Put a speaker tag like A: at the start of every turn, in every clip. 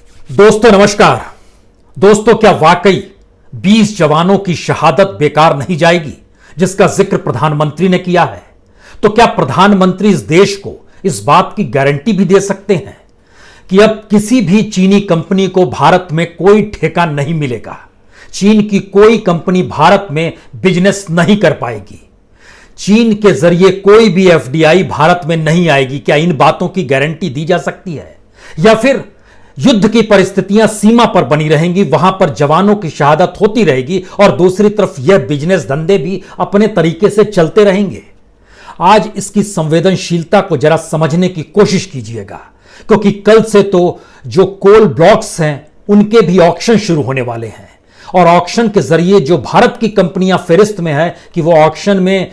A: दोस्तों नमस्कार। दोस्तों, क्या वाकई 20 जवानों की शहादत बेकार नहीं जाएगी जिसका जिक्र प्रधानमंत्री ने किया है? तो क्या प्रधानमंत्री इस देश को इस बात की गारंटी भी दे सकते हैं कि अब किसी भी चीनी कंपनी को भारत में कोई ठेका नहीं मिलेगा? चीन की कोई कंपनी भारत में बिजनेस नहीं कर पाएगी, चीन के जरिए कोई भी एफडीआई भारत में नहीं आएगी। क्या इन बातों की गारंटी दी जा सकती है? या फिर युद्ध की परिस्थितियां सीमा पर बनी रहेंगी, वहां पर जवानों की शहादत होती रहेगी और दूसरी तरफ यह बिजनेस धंधे भी अपने तरीके से चलते रहेंगे? आज इसकी संवेदनशीलता को जरा समझने की कोशिश कीजिएगा, क्योंकि कल से तो जो कोल ब्लॉक्स हैं उनके भी ऑक्शन शुरू होने वाले हैं और ऑक्शन के जरिए जो भारत की कंपनियां फेरिस्त में है कि वो ऑक्शन में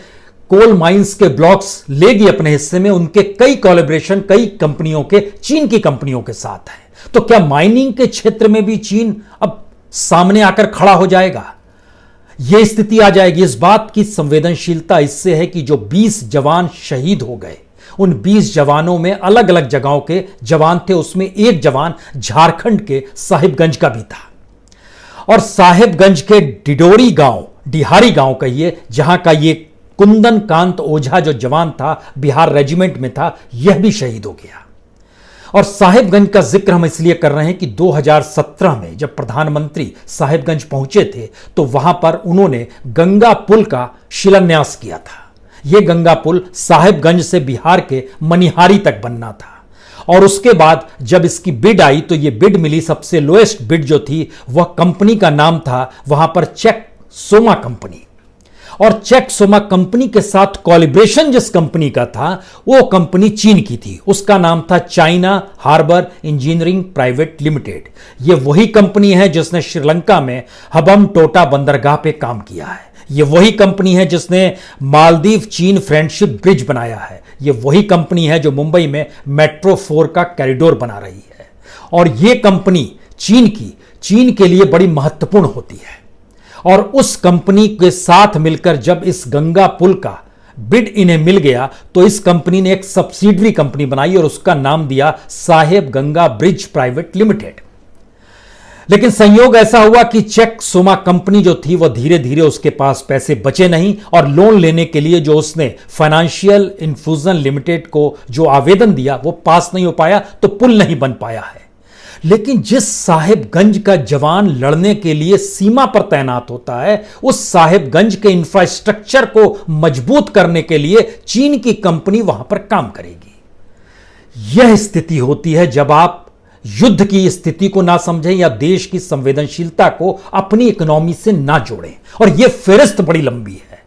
A: कोल माइंस के ब्लॉक्स लेगी अपने हिस्से में, उनके कई कोलैबोरेशन कई कंपनियों के चीन की कंपनियों के साथ है। तो क्या माइनिंग के क्षेत्र में भी चीन अब सामने आकर खड़ा हो जाएगा? यह स्थिति आ जाएगी। इस बात की संवेदनशीलता इससे है कि जो 20 जवान शहीद हो गए, उन 20 जवानों में अलग अलग जगहों के जवान थे। उसमें एक जवान झारखंड के साहिबगंज का भी था और साहिबगंज के डिडोरी गांव, डिहारी गांव कहिए, जहां का ये कुंदन कांत ओझा जो जवान था, बिहार रेजिमेंट में था, यह भी शहीद हो गया। और साहिबगंज का जिक्र हम इसलिए कर रहे हैं कि 2017 में जब प्रधानमंत्री साहिबगंज पहुंचे थे तो वहां पर उन्होंने गंगा पुल का शिलान्यास किया था। यह गंगा पुल साहिबगंज से बिहार के मनिहारी तक बनना था और उसके बाद जब इसकी बिड आई तो यह बिड मिली, सबसे लोएस्ट बिड जो थी वह कंपनी का नाम था वहां पर चेक सोमा कंपनी। और चेक सोमा कंपनी के साथ कोलैबोरेशन जिस कंपनी का था वो कंपनी चीन की थी, उसका नाम था China harbour engineering private limited. ये वही कंपनी है जिसने श्रीलंका में हबम टोटा बंदरगाह पे काम किया है। ये वही कंपनी है जिसने मालदीव चीन फ्रेंडशिप ब्रिज बनाया है। ये वही कंपनी है जो मुंबई में मेट्रो 4 का कॉरिडोर बना रही है। और ये कंपनी चीन के लिए बड़ी महत्वपूर्ण होती है। और उस कंपनी के साथ मिलकर जब इस गंगा पुल का बिड इन्हें मिल गया तो इस कंपनी ने एक सब्सिडरी कंपनी बनाई और उसका नाम दिया साहेब गंगा ब्रिज प्राइवेट लिमिटेड। लेकिन संयोग ऐसा हुआ कि चेक सोमा कंपनी जो थी वह धीरे धीरे उसके पास पैसे बचे नहीं और लोन लेने के लिए जो उसने फाइनेंशियल इन्फ्यूजन लिमिटेड को जो आवेदन दिया वो पास नहीं हो पाया, तो पुल नहीं बन पाया है। लेकिन जिस साहिबगंज का जवान लड़ने के लिए सीमा पर तैनात होता है, उस साहिबगंज के इंफ्रास्ट्रक्चर को मजबूत करने के लिए चीन की कंपनी वहां पर काम करेगी। यह स्थिति होती है जब आप युद्ध की स्थिति को ना समझें या देश की संवेदनशीलता को अपनी इकोनॉमी से ना जोड़ें। और यह फेरिस्त बड़ी लंबी है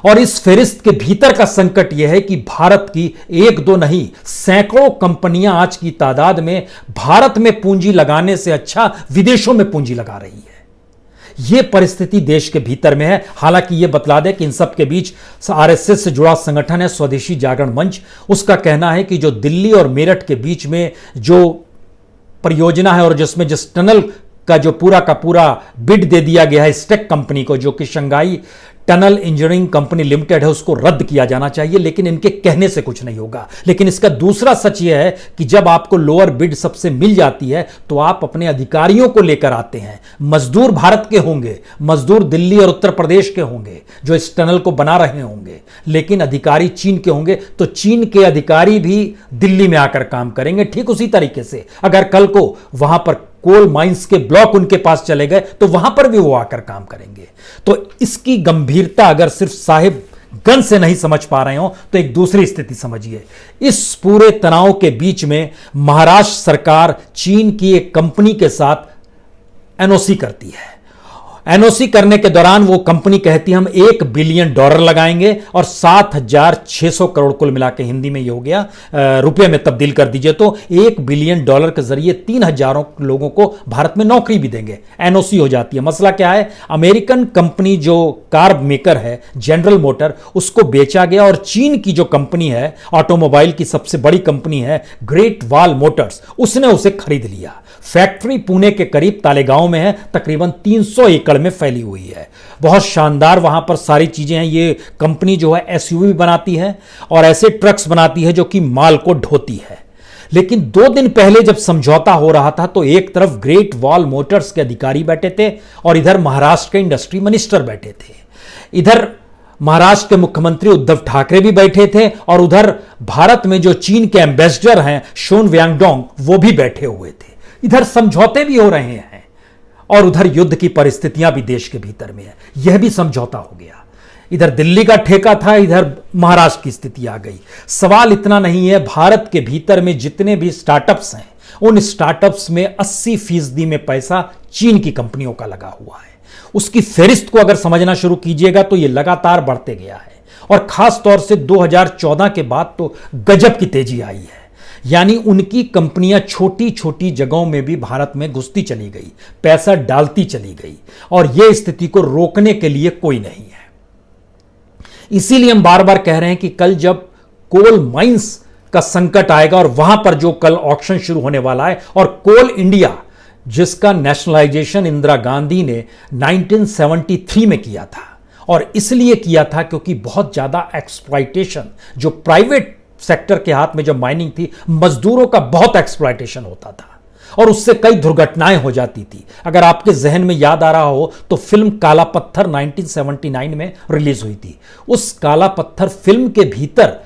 A: और इस फेरिस्त के भीतर का संकट यह है कि भारत की एक दो नहीं सैकड़ों कंपनियां आज की तादाद में भारत में पूंजी लगाने से अच्छा विदेशों में पूंजी लगा रही है। यह परिस्थिति देश के भीतर में है। हालांकि यह बतला दे कि इन सब के बीच आरएसएस से जुड़ा संगठन है स्वदेशी जागरण मंच। उसका कहना है कि जो दिल्ली और मेरठ के बीच में जो परियोजना है और जिसमें जिस टनल का जो पूरा का पूरा बिड दे दिया गया है स्टेक कंपनी को, जो कि Shanghai tunnel engineering company limited है, उसको रद्द किया जाना चाहिए। लेकिन इनके कहने से कुछ नहीं होगा। लेकिन इसका दूसरा सच यह है कि जब आपको लोअर बिड सबसे मिल जाती है तो आप अपने अधिकारियों को लेकर आते हैं। मजदूर भारत के होंगे, मजदूर दिल्ली और उत्तर प्रदेश के होंगे जो इस टनल को बना रहे होंगे, लेकिन अधिकारी चीन के होंगे, तो चीन के अधिकारी भी दिल्ली में आकर काम करेंगे। ठीक उसी तरीके से अगर कल को वहां पर कोल माइंस के ब्लॉक उनके पास चले गए तो वहां पर भी वो आकर काम करेंगे। तो इसकी गंभीरता अगर सिर्फ साहिबगंज से नहीं समझ पा रहे हो तो एक दूसरी स्थिति समझिए। इस पूरे तनाव के बीच में महाराष्ट्र सरकार चीन की एक कंपनी के साथ एनओसी करती है। एनओसी करने के दौरान वो कंपनी कहती है हम $1 बिलियन लगाएंगे और 7,600 करोड़ कुल मिला के, हिंदी में ये हो गया, रुपए में तब्दील कर दीजिए तो $1 बिलियन के जरिए 3,000 लोगों को भारत में नौकरी भी देंगे। एनओसी हो जाती है। मसला क्या है, अमेरिकन कंपनी जो कार मेकर है जनरल मोटर, उसको बेचा गया और चीन की जो कंपनी है ऑटोमोबाइल की सबसे बड़ी कंपनी है ग्रेट वॉल मोटर्स, उसने उसे खरीद लिया। फैक्ट्री पुणे के करीब तालेगांव में है, तकरीबन 300 एकड़ में फैली हुई है। बहुत शानदार वहां पर सारी चीजें हैं। ये कंपनी जो है एसयूवी बनाती है और ऐसे ट्रक्स बनाती है जो कि माल को ढोती है। लेकिन 2 दिन पहले जब समझौता हो रहा था तो एक तरफ ग्रेट वॉल मोटर्स के अधिकारी बैठे थे और इधर महाराष्ट्र के इंडस्ट्री मिनिस्टर बैठे थे। इधर महाराष्ट्र के मुख्यमंत्री उद्धव ठाकरे भी बैठे थे और उधर भारत में जो चीन के एम्बेसडर हैं शोन व्यांगडोंग वो भी बैठे हुए थे। इधर समझौते भी हो रहे हैं और उधर युद्ध की परिस्थितियां भी देश के भीतर में है। यह भी समझौता हो गया। इधर दिल्ली का ठेका था, इधर महाराष्ट्र की स्थिति आ गई। सवाल इतना नहीं है, भारत के भीतर में जितने भी स्टार्टअप्स हैं उन स्टार्टअप्स में 80% में पैसा चीन की कंपनियों का लगा हुआ है। उसकी फेरिस्त को अगर समझना शुरू कीजिएगा तो यह लगातार बढ़ते गया है और खास तौर से 2014 के बाद तो गजब की तेजी आई है। यानी उनकी कंपनियां छोटी छोटी जगहों में भी भारत में घुसती चली गई, पैसा डालती चली गई और यह स्थिति को रोकने के लिए कोई नहीं है। इसीलिए हम बार बार कह रहे हैं कि कल जब कोल माइंस का संकट आएगा और वहां पर जो कल ऑक्शन शुरू होने वाला है और कोल इंडिया जिसका नेशनलाइजेशन इंदिरा गांधी ने 1973 में किया था और इसलिए किया था क्योंकि बहुत ज्यादा एक्सप्लॉयटेशन जो प्राइवेट सेक्टर के हाथ में जब माइनिंग थी मजदूरों का बहुत एक्सप्लॉयटेशन होता था और उससे कई दुर्घटनाएं हो जाती थी। अगर आपके जहन में याद आ रहा हो तो फिल्म काला पत्थर 1979 में रिलीज हुई थी। उस काला पत्थर फिल्म के भीतर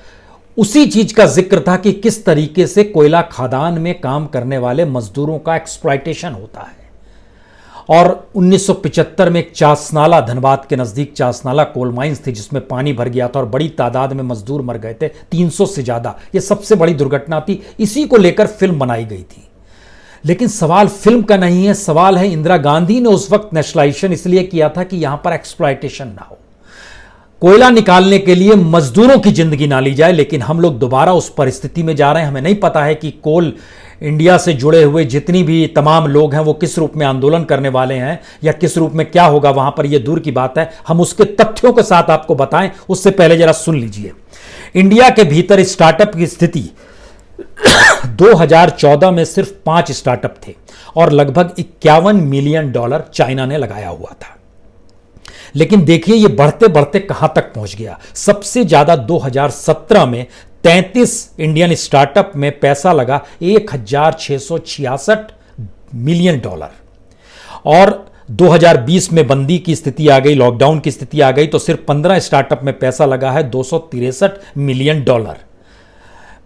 A: उसी चीज का जिक्र था कि किस तरीके से कोयला खदान में काम करने वाले मजदूरों का एक्सप्लॉयटेशन होता है। और 1975 में एक चासनाला, धनबाद के नजदीक चासनाला कोल माइंस थी जिसमें पानी भर गया था और बड़ी तादाद में मजदूर मर गए थे, 300 से ज्यादा। यह सबसे बड़ी दुर्घटना थी, इसी को लेकर फिल्म बनाई गई थी। लेकिन सवाल फिल्म का नहीं है, सवाल है इंदिरा गांधी ने उस वक्त नेशनलाइजेशन इसलिए किया था कि यहां पर एक्सप्लॉयटेशन ना हो, कोयला निकालने के लिए मजदूरों की जिंदगी ना ली जाए। लेकिन हम लोग दोबारा उस परिस्थिति में जा रहे हैं। हमें नहीं पता है कि कोल इंडिया से जुड़े हुए जितनी भी तमाम लोग हैं वो किस रूप में आंदोलन करने वाले हैं या किस रूप में क्या होगा वहां पर, यह दूर की बात है। हम उसके तथ्यों के साथ आपको बताएं, उससे पहले जरा सुन लीजिए। इंडिया के भीतर स्टार्टअप की स्थिति 2014 में सिर्फ 5 स्टार्टअप थे और लगभग $51 मिलियन चाइना ने लगाया हुआ था। लेकिन देखिए ये बढ़ते बढ़ते कहां तक पहुंच गया। सबसे ज्यादा 2017 में 33 इंडियन स्टार्टअप में पैसा लगा $1,666 मिलियन और 2020 में बंदी की स्थिति आ गई, लॉकडाउन की स्थिति आ गई तो सिर्फ 15 स्टार्टअप में पैसा लगा है $263 मिलियन।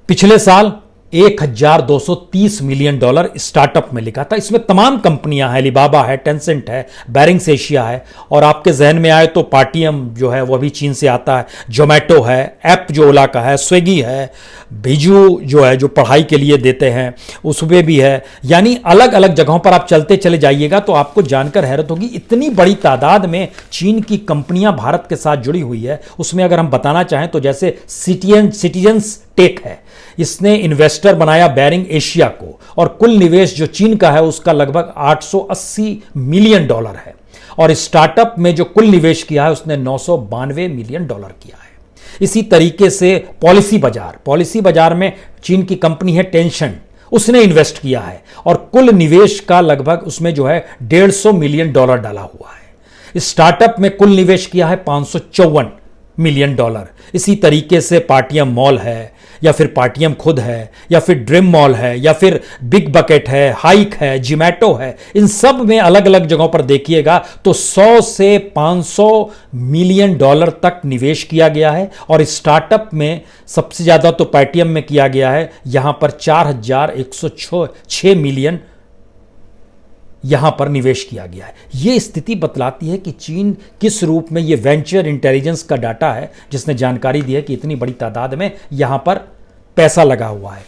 A: पिछले साल $1,230 मिलियन स्टार्टअप में लिखा था। इसमें तमाम कंपनियां हैं, अलीबाबा है, टेंसेंट है, बैरिंग्स एशिया है और आपके जहन में आए तो पार्टियम जो है वो भी चीन से आता है, जोमेटो है, ऐप जो ओला का है, स्विगी है, बिजू जो है जो पढ़ाई के लिए देते हैं उसमें भी है। यानी अलग अलग जगहों पर आप चलते चले जाइएगा तो आपको जानकर हैरत होगी, इतनी बड़ी तादाद में चीन की कंपनियां भारत के साथ जुड़ी हुई है। उसमें अगर हम बताना चाहें तो जैसे सिटीजन्स टेक है, इसने इन्वेस्टर बनाया बैरिंग एशिया को और कुल निवेश जो चीन का है उसका लगभग $880 मिलियन है और स्टार्टअप में जो कुल निवेश किया है उसने $992 मिलियन किया है। इसी तरीके से पॉलिसी बाजार में चीन की कंपनी है टेंसेंट, उसने इन्वेस्ट किया है और कुल निवेश का लगभग उसमें जो है $150 मिलियन डाला हुआ है। स्टार्टअप में कुल निवेश किया है $554 मिलियन। इसी तरीके से पार्टियम मॉल है या फिर पार्टियम खुद है या फिर ड्रीम मॉल है या फिर बिग बकेट है, हाइक है, जोमेटो है, इन सब में अलग अलग जगहों पर देखिएगा तो 100 से $500 मिलियन तक निवेश किया गया है और स्टार्टअप में सबसे ज्यादा तो पार्टियम में किया गया है, यहां पर 4,106 मिलियन यहां पर निवेश किया गया है। यह स्थिति बतलाती है कि चीन किस रूप में, यह वेंचर इंटेलिजेंस का डाटा है जिसने जानकारी दी है कि इतनी बड़ी तादाद में यहां पर पैसा लगा हुआ है।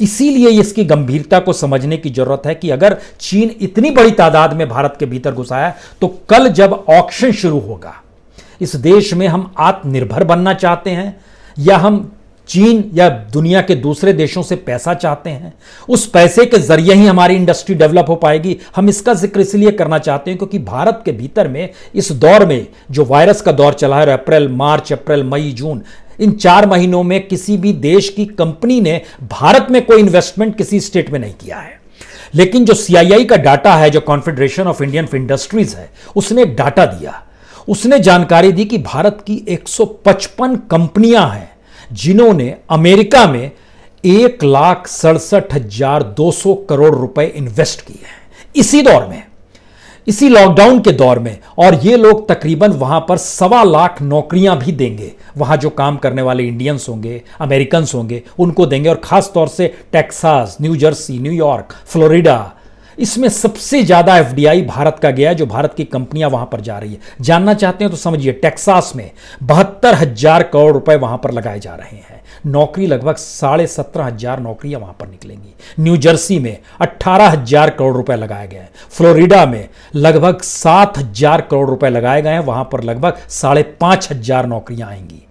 A: इसीलिए इसकी गंभीरता को समझने की जरूरत है कि अगर चीन इतनी बड़ी तादाद में भारत के भीतर घुसा है तो कल जब ऑक्शन शुरू होगा, इस देश में हम आत्मनिर्भर बनना चाहते हैं या हम चीन या दुनिया के दूसरे देशों से पैसा चाहते हैं, उस पैसे के जरिए ही हमारी इंडस्ट्री डेवलप हो पाएगी। हम इसका जिक्र इसलिए करना चाहते हैं क्योंकि भारत के भीतर में इस दौर में जो वायरस का दौर चला है, मार्च अप्रैल मई जून, इन 4 महीनों में किसी भी देश की कंपनी ने भारत में कोई इन्वेस्टमेंट किसी स्टेट में नहीं किया है। लेकिन जो CII का डाटा है, जो कॉन्फेडरेशन ऑफ इंडियन इंडस्ट्रीज है, उसने एक डाटा दिया, उसने जानकारी दी कि भारत की 155 कंपनियां हैं जिन्होंने अमेरिका में 1,67,200 करोड़ रुपए इन्वेस्ट किए हैं इसी दौर में, इसी लॉकडाउन के दौर में। और ये लोग तकरीबन वहां पर 1.25 लाख नौकरियां भी देंगे। वहां जो काम करने वाले इंडियंस होंगे, अमेरिकन्स होंगे, उनको देंगे। और खास तौर से Texas, new Jersey, New York, Florida, इसमें सबसे ज्यादा एफडीआई भारत का गया है, जो भारत की कंपनियां वहां पर जा रही है। जानना चाहते हैं तो समझिए, टेक्सास में 72,000 करोड़ रुपए वहां पर लगाए जा रहे हैं। नौकरी लगभग 17,500 नौकरियां वहां पर निकलेंगी। न्यू जर्सी में 18,000 करोड़ रुपए लगाए गए हैं। फ्लोरिडा में लगभग 7,000 करोड़ रुपए लगाए गए हैं, वहां पर लगभग 5,500 नौकरियां आएंगी।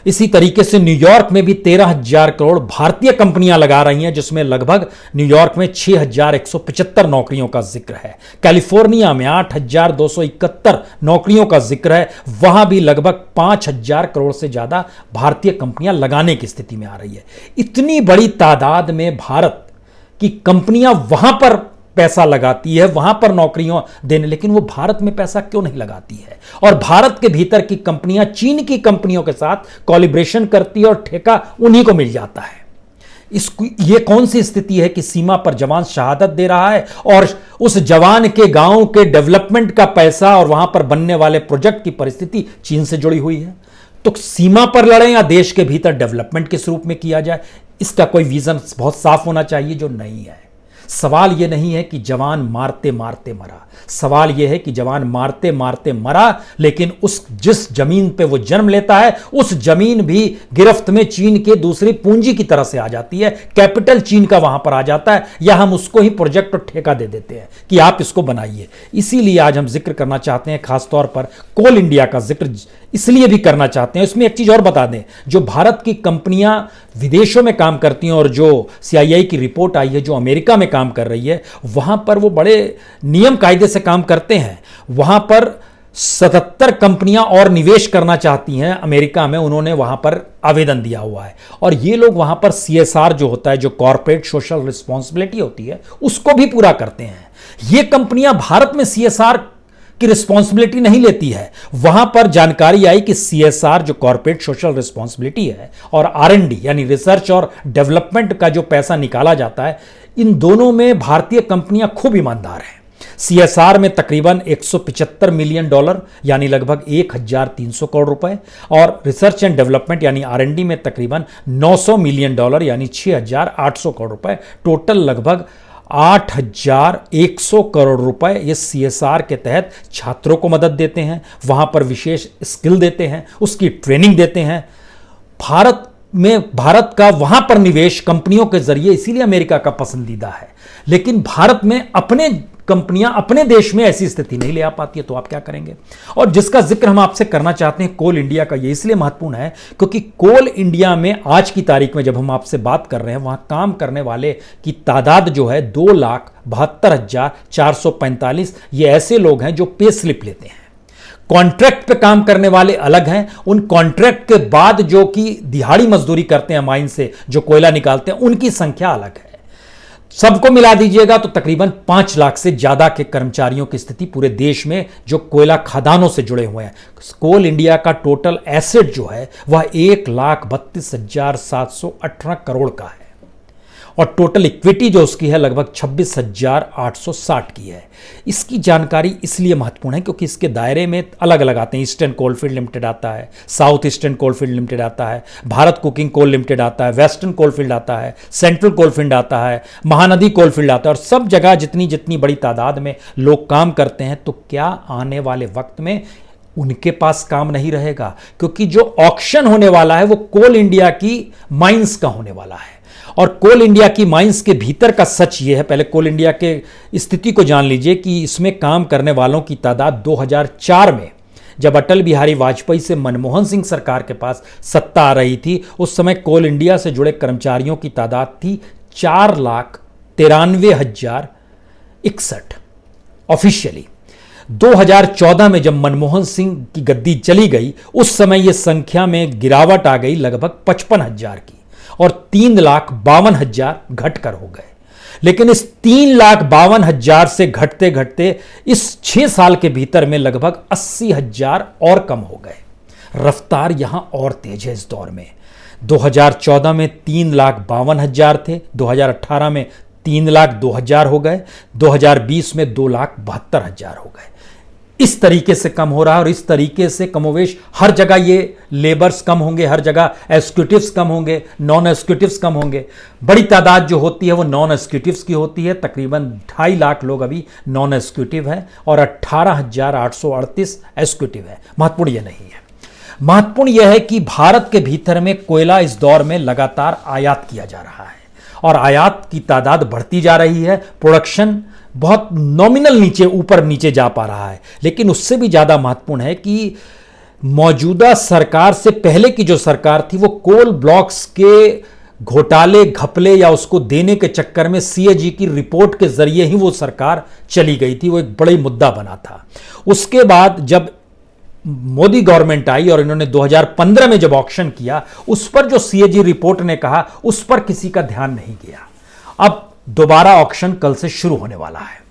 A: इसी तरीके से न्यूयॉर्क में भी 13,000 करोड़ भारतीय कंपनियां लगा रही हैं, जिसमें लगभग न्यूयॉर्क में 6,175 नौकरियों का जिक्र है। कैलिफोर्निया में 8,271 नौकरियों का जिक्र है, वहां भी लगभग 5,000 करोड़ से ज्यादा भारतीय कंपनियां लगाने की स्थिति में आ रही है। इतनी बड़ी तादाद में भारत की कंपनियां वहां पर पैसा लगाती है, वहां पर नौकरियों देने, लेकिन वो भारत में पैसा क्यों नहीं लगाती है? और भारत के भीतर की कंपनियां चीन की कंपनियों के साथ कोलैबोरेशन करती है और ठेका उन्हीं को मिल जाता है। ये कौन सी स्थिति है कि सीमा पर जवान शहादत दे रहा है और उस जवान के गांव के डेवलपमेंट का पैसा और वहां पर बनने वाले प्रोजेक्ट की परिस्थिति चीन से जुड़ी हुई है? तो सीमा पर लड़ें या देश के भीतर डेवलपमेंट किस रूप में किया जाए, इसका कोई विजन बहुत साफ होना चाहिए, जो नहीं है। सवाल यह नहीं है कि जवान मारते मारते मरा, सवाल यह है कि जवान मारते मारते मरा, लेकिन जिस जमीन पे वो जन्म लेता है, उस जमीन भी गिरफ्त में चीन के दूसरी पूंजी की तरह से आ जाती है। कैपिटल चीन का वहां पर आ जाता है, या हम उसको ही प्रोजेक्ट और ठेका दे देते हैं कि आप इसको बनाइए। इसीलिए आज हम जिक्र करना चाहते हैं, खासतौर पर कोल इंडिया का जिक्र इसलिए भी करना चाहते हैं। इसमें एक चीज और बता दें, जो भारत की कंपनियां विदेशों में काम करती हैं और जो सीआईआई की रिपोर्ट आई है, जो अमेरिका में काम कर रही है, वहां पर वो बड़े नियम कायदे से काम करते हैं। वहां पर 77 कंपनियां और निवेश करना चाहती हैं अमेरिका में, उन्होंने वहां पर आवेदन दिया हुआ है। और ये लोग वहां पर सीएसआर जो होता है, जो कॉर्पोरेट सोशल रिस्पॉन्सिबिलिटी होती है, उसको भी पूरा करते हैं। ये कंपनियां भारत में सीएसआर की रिस्पॉन्सिबिलिटी नहीं लेती है। वहां पर जानकारी आई कि सीएसआर जो कॉर्पोरेट सोशल रिस्पॉन्सिबिलिटी है और आरएनडी यानी रिसर्च और डेवलपमेंट का जो पैसा निकाला जाता है, इन दोनों में भारतीय कंपनियां खूब ईमानदार हैं। सीएसआर में तकरीबन $175 मिलियन यानी लगभग 1,300 करोड़ रुपए, और रिसर्च एंड डेवलपमेंट यानी आरएनडी में तकरीबन $900 मिलियन यानी 6,800 करोड़ रुपए, टोटल लगभग 8,100 करोड़ रुपए ये सीएसआर के तहत छात्रों को मदद देते हैं, वहां पर विशेष स्किल देते हैं, उसकी ट्रेनिंग देते हैं। भारत का वहां पर निवेश कंपनियों के जरिए इसीलिए अमेरिका का पसंदीदा है। लेकिन भारत में अपने कंपनियां अपने देश में ऐसी स्थिति नहीं ले आ पाती है, तो आप क्या करेंगे? और जिसका जिक्र हम आपसे करना चाहते हैं कोल इंडिया का, ये इसलिए महत्वपूर्ण है क्योंकि कोल इंडिया में आज की तारीख में जब हम आपसे बात कर रहे हैं, वहां काम करने वाले की तादाद जो है 2,72,445, ये ऐसे लोग हैं जो पे स्लिप लेते हैं। कॉन्ट्रैक्ट पे काम करने वाले अलग हैं, उन कॉन्ट्रैक्ट के बाद जो कि दिहाड़ी मजदूरी करते हैं माइन से जो कोयला निकालते हैं, उनकी संख्या अलग है। सबको मिला दीजिएगा तो तकरीबन 5 लाख से ज्यादा के कर्मचारियों की स्थिति पूरे देश में जो कोयला खदानों से जुड़े हुए हैं। कोल इंडिया का टोटल एसेट जो है वह 1,32,718 करोड़ का है, और टोटल इक्विटी जो उसकी है लगभग 26,860 की है। इसकी जानकारी इसलिए महत्वपूर्ण है क्योंकि इसके दायरे में अलग अलग आते हैं। ईस्टर्न कोलफील्ड लिमिटेड आता है, साउथ ईस्टर्न कोलफील्ड लिमिटेड आता है, भारत कुकिंग कोल लिमिटेड आता है, वेस्टर्न कोलफील्ड आता है, सेंट्रल कोलफील्ड आता है, महानदी कोलफील्ड आता है, और सब जगह जितनी जितनी बड़ी तादाद में लोग काम करते हैं, तो क्या आने वाले वक्त में उनके पास काम नहीं रहेगा? क्योंकि जो ऑक्शन होने वाला है वो कोल इंडिया की माइंस का होने वाला है। और कोल इंडिया की माइंस के भीतर का सच ये है, पहले कोल इंडिया के स्थिति को जान लीजिए कि इसमें काम करने वालों की तादाद 2004 में जब अटल बिहारी वाजपेयी से मनमोहन सिंह सरकार के पास सत्ता आ रही थी, उस समय कोल इंडिया से जुड़े कर्मचारियों की तादाद थी 4,93,061 ऑफिशियली। 2014 में जब मनमोहन सिंह की गद्दी चली गई, उस समय यह संख्या में गिरावट आ गई लगभग 55,000 की, और 3,52,000 घटकर हो गए। लेकिन इस 3,52,000 से घटते घटते इस 6 साल के भीतर में लगभग 80,000 और कम हो गए। रफ्तार यहां और तेज है इस दौर में। 2014 में 3,52,000 थे, 2018 में 3,02,000 हो गए, 2020 में 2,72,000 हो गए। इस तरीके से कम हो रहा है और इस तरीके से कमोवेश हर जगह ये लेबर्स कम होंगे, हर जगह एग्जीक्यूटिव्स कम होंगे, नॉन एग्जीक्यूटिव्स कम होंगे। बड़ी तादाद जो होती है वो नॉन एग्जीक्यूटिव्स की होती है, तकरीबन 2.5 लाख लोग अभी नॉन एग्जीक्यूटिव हैं और 18,838 एग्जीक्यूटिव है। महत्वपूर्ण यह नहीं है, महत्वपूर्ण यह है कि भारत के भीतर में कोयला इस दौर में लगातार आयात किया जा रहा है और आयात की तादाद बढ़ती जा रही है। प्रोडक्शन बहुत नॉमिनल नीचे ऊपर नीचे जा पा रहा है, लेकिन उससे भी ज्यादा महत्वपूर्ण है कि मौजूदा सरकार से पहले की जो सरकार थी वो कोल ब्लॉक्स के घोटाले घपले या उसको देने के चक्कर में सीएजी की रिपोर्ट के जरिए ही वो सरकार चली गई थी। वो एक बड़ा मुद्दा बना था। उसके बाद जब मोदी गवर्नमेंट आई और इन्होंने 2015 में जब ऑक्शन किया, उस पर जो सीएजी रिपोर्ट ने कहा उस पर किसी का ध्यान नहीं गया। अब दोबारा ऑक्शन कल से शुरू होने वाला है।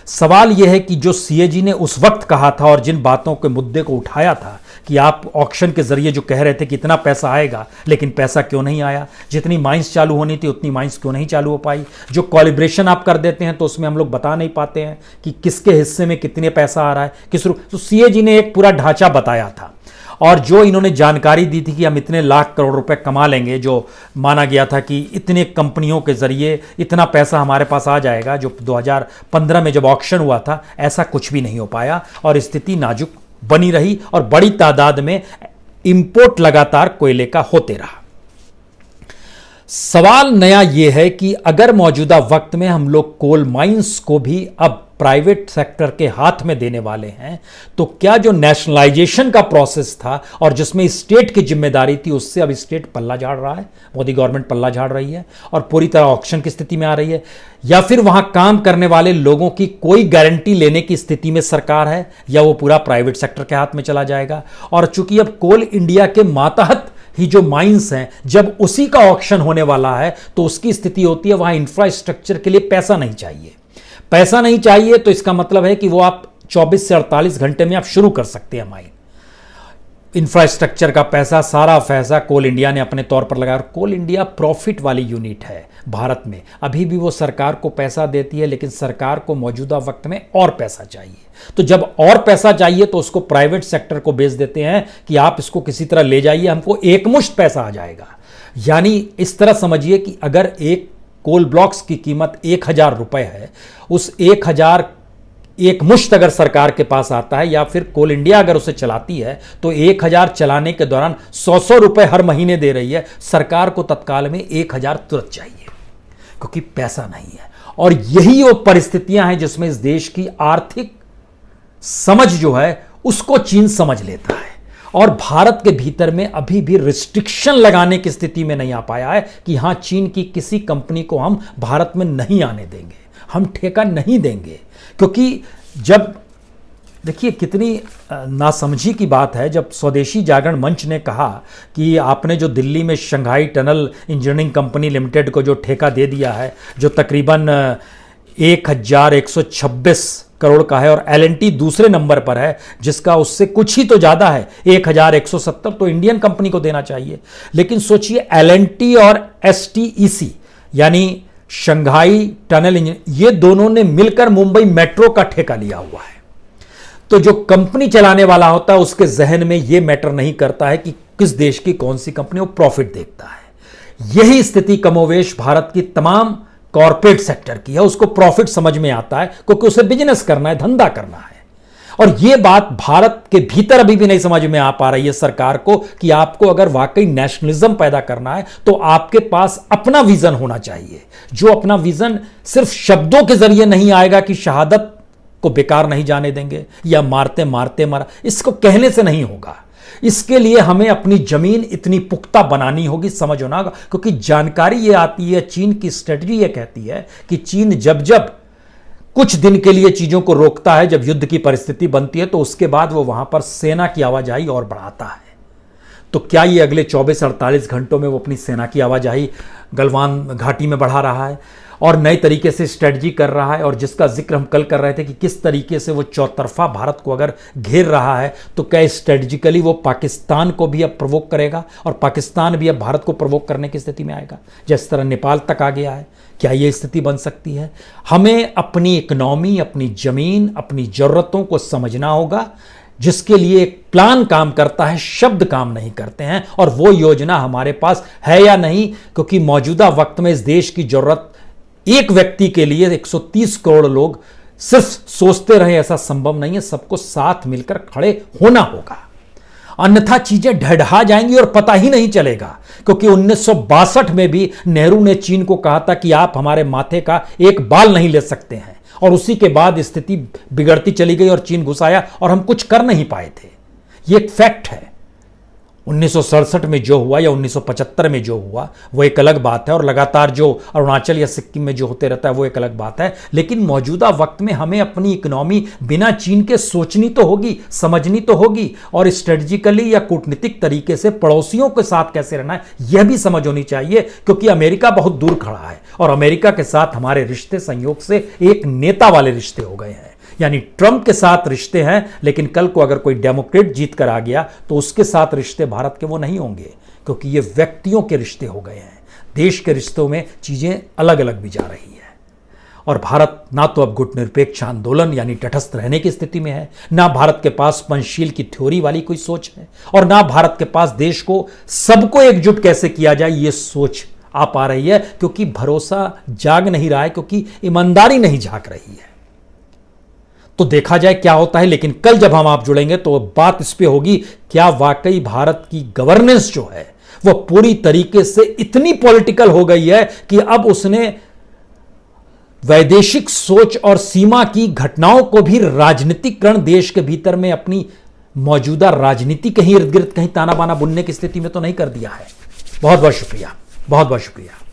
A: सवाल यह है कि जो सीएजी ने उस वक्त कहा था और जिन बातों के मुद्दे को उठाया था कि आप ऑक्शन के जरिए जो कह रहे थे कि इतना पैसा आएगा, लेकिन पैसा क्यों नहीं आया? जितनी माइंस चालू होनी थी उतनी माइंस क्यों नहीं चालू हो पाई? जो कॉलिब्रेशन आप कर देते हैं तो उसमें हम लोग बता नहीं पाते हैं कि किसके हिस्से में कितने पैसा आ रहा है, किस रूप। तो सीएजी ने एक पूरा ढांचा बताया था और जो इन्होंने जानकारी दी थी कि हम इतने लाख करोड़ रुपए कमा लेंगे, जो माना गया था कि इतने कंपनियों के जरिए इतना पैसा हमारे पास आ जाएगा, जो 2015 में जब ऑक्शन हुआ था, ऐसा कुछ भी नहीं हो पाया और स्थिति नाजुक बनी रही और बड़ी तादाद में इंपोर्ट लगातार कोयले का होते रहा। सवाल नया यह है कि अगर मौजूदा वक्त में हम लोग कोल माइंस को भी अब प्राइवेट सेक्टर के हाथ में देने वाले हैं, तो क्या जो नेशनलाइजेशन का प्रोसेस था और जिसमें स्टेट की जिम्मेदारी थी, उससे अब स्टेट पल्ला झाड़ रहा है, मोदी गवर्नमेंट पल्ला झाड़ रही है और पूरी तरह ऑक्शन की स्थिति में आ रही है, या फिर वहां काम करने वाले लोगों की कोई गारंटी लेने की स्थिति में सरकार है, या वो पूरा प्राइवेट सेक्टर के हाथ में चला जाएगा। और चूंकि अब कोल इंडिया के मातहत ही जो माइंस हैं, जब उसी का ऑक्शन होने वाला है तो उसकी स्थिति होती है वहां इंफ्रास्ट्रक्चर के लिए पैसा नहीं चाहिए। पैसा नहीं चाहिए तो इसका मतलब है कि वो आप 24 से 48 घंटे में आप शुरू कर सकते हैं माइन। इंफ्रास्ट्रक्चर का पैसा, सारा पैसा कोल इंडिया ने अपने तौर पर लगाया और कोल इंडिया प्रॉफिट वाली यूनिट है भारत में। अभी भी वो सरकार को पैसा देती है, लेकिन सरकार को मौजूदा वक्त में और पैसा चाहिए। तो जब और पैसा चाहिए तो उसको प्राइवेट सेक्टर को बेच देते हैं कि आप इसको किसी तरह ले जाइए, हमको एकमुश्त पैसा आ जाएगा। यानी इस तरह समझिए कि अगर एक कोल ब्लॉक्स की कीमत 1,000 रुपए है, उस 1,000 एक मुश्त अगर सरकार के पास आता है या फिर कोल इंडिया अगर उसे चलाती है तो 1,000 चलाने के दौरान 100 रुपए हर महीने दे रही है। सरकार को तत्काल में 1,000 तुरंत चाहिए क्योंकि पैसा नहीं है। और यही वो परिस्थितियां हैं जिसमें इस देश की आर्थिक समझ जो है उसको चीन समझ लेता है और भारत के भीतर में अभी भी रिस्ट्रिक्शन लगाने की स्थिति में नहीं आ पाया है कि हां, चीन की किसी कंपनी को हम भारत में नहीं आने देंगे, हम ठेका नहीं देंगे। क्योंकि जब देखिए कितनी नासमझी की बात है, जब स्वदेशी जागरण मंच ने कहा कि आपने जो दिल्ली में Shanghai tunnel engineering company limited को जो ठेका दे दिया है, जो तकरीबन 1,126 करोड़ का है और एल&टी दूसरे नंबर पर है जिसका उससे कुछ ही तो ज्यादा है 1,170, तो इंडियन कंपनी को देना चाहिए। लेकिन सोचिए एल&टी और एसटीईसी यानी शंघाई टनल इंजीनियर, ये दोनों ने मिलकर मुंबई मेट्रो का ठेका लिया हुआ है। तो जो कंपनी चलाने वाला होता है उसके जहन में यह मैटर नहीं करता है कि किस देश की कौन सी कंपनी, वो प्रॉफिट देखता है। यही स्थिति कमोवेश भारत की तमाम कॉर्पोरेट सेक्टर की है। उसको प्रॉफिट समझ में आता है क्योंकि उसे बिजनेस करना है, धंधा करना है। और यह बात भारत के भीतर अभी भी नहीं समझ में आ पा रही है सरकार को कि आपको अगर वाकई नेशनलिज्म पैदा करना है तो आपके पास अपना विजन होना चाहिए, जो अपना विजन सिर्फ शब्दों के जरिए नहीं आएगा कि शहादत को बेकार नहीं जाने देंगे या मारते मारते मरा, इसको कहने से नहीं होगा। इसके लिए हमें अपनी जमीन इतनी पुख्ता बनानी होगी, समझ होना होगा। क्योंकि जानकारी ये आती है, चीन की स्ट्रेटजी ये कहती है कि चीन जब जब कुछ दिन के लिए चीजों को रोकता है, जब युद्ध की परिस्थिति बनती है तो उसके बाद वो वहां पर सेना की आवाजाही और बढ़ाता है। तो क्या ये अगले 24-48 घंटों में वो अपनी सेना की आवाजाही गलवान घाटी में बढ़ा रहा है? और नए तरीके से स्ट्रेटजी कर रहा है, और जिसका जिक्र हम कल कर रहे थे कि किस तरीके से वो चौतरफा भारत को अगर घेर रहा है, तो क्या स्ट्रेटजिकली वो पाकिस्तान को भी अब प्रवोक करेगा और पाकिस्तान भी अब भारत को प्रवोक करने की स्थिति में आएगा, जिस तरह नेपाल तक आ गया है। क्या ये स्थिति बन सकती है? हमें अपनी इकोनॉमी, अपनी जमीन, अपनी जरूरतों को समझना होगा, जिसके लिए एक प्लान काम करता है, शब्द काम नहीं करते हैं, और वो योजना हमारे पास है या नहीं, क्योंकि मौजूदा वक्त में इस देश की जरूरत एक व्यक्ति के लिए 130 करोड़ लोग सिर्फ सोचते रहे ऐसा संभव नहीं है। सबको साथ मिलकर खड़े होना होगा, अन्यथा चीजें ढहढहा जाएंगी और पता ही नहीं चलेगा। क्योंकि 1962 में भी नेहरू ने चीन को कहा था कि आप हमारे माथे का एक बाल नहीं ले सकते हैं, और उसी के बाद स्थिति बिगड़ती चली गई और चीन घुसाया और हम कुछ कर नहीं पाए थे। ये एक फैक्ट है। 1967 में जो हुआ या 1975 में जो हुआ वो एक अलग बात है, और लगातार जो अरुणाचल या सिक्किम में जो होते रहता है वो एक अलग बात है। लेकिन मौजूदा वक्त में हमें अपनी इकोनॉमी बिना चीन के सोचनी तो होगी, समझनी तो होगी, और स्ट्रेटजिकली या कूटनीतिक तरीके से पड़ोसियों के साथ कैसे रहना है यह भी समझ होनी चाहिए। क्योंकि अमेरिका बहुत दूर खड़ा है, और अमेरिका के साथ हमारे रिश्ते संयोग से एक नेता वाले रिश्ते हो गए हैं। यानी ट्रंप के साथ रिश्ते हैं, लेकिन कल को अगर कोई डेमोक्रेट जीत कर आ गया तो उसके साथ रिश्ते भारत के वो नहीं होंगे, क्योंकि ये व्यक्तियों के रिश्ते हो गए हैं। देश के रिश्तों में चीजें अलग अलग भी जा रही है, और भारत ना तो अब गुटनिरपेक्ष आंदोलन यानी तटस्थ रहने की स्थिति में है, ना भारत के पास पंचशील की थ्योरी वाली कोई सोच है, और ना भारत के पास देश को सबको एकजुट कैसे किया जाए ये सोच आ पा रही है। क्योंकि भरोसा जाग नहीं रहा है, क्योंकि ईमानदारी नहीं झांक रही है। तो देखा जाए क्या होता है। लेकिन कल जब हम आप जुड़ेंगे तो बात इस पे होगी, क्या वाकई भारत की गवर्नेंस जो है वो पूरी तरीके से इतनी पॉलिटिकल हो गई है कि अब उसने वैदेशिक सोच और सीमा की घटनाओं को भी राजनीतिकरण देश के भीतर में अपनी मौजूदा राजनीति के ही इर्द गिर्द कहीं ताना बाना बुनने की स्थिति में तो नहीं कर दिया है। बहुत बहुत शुक्रिया, बहुत बहुत शुक्रिया।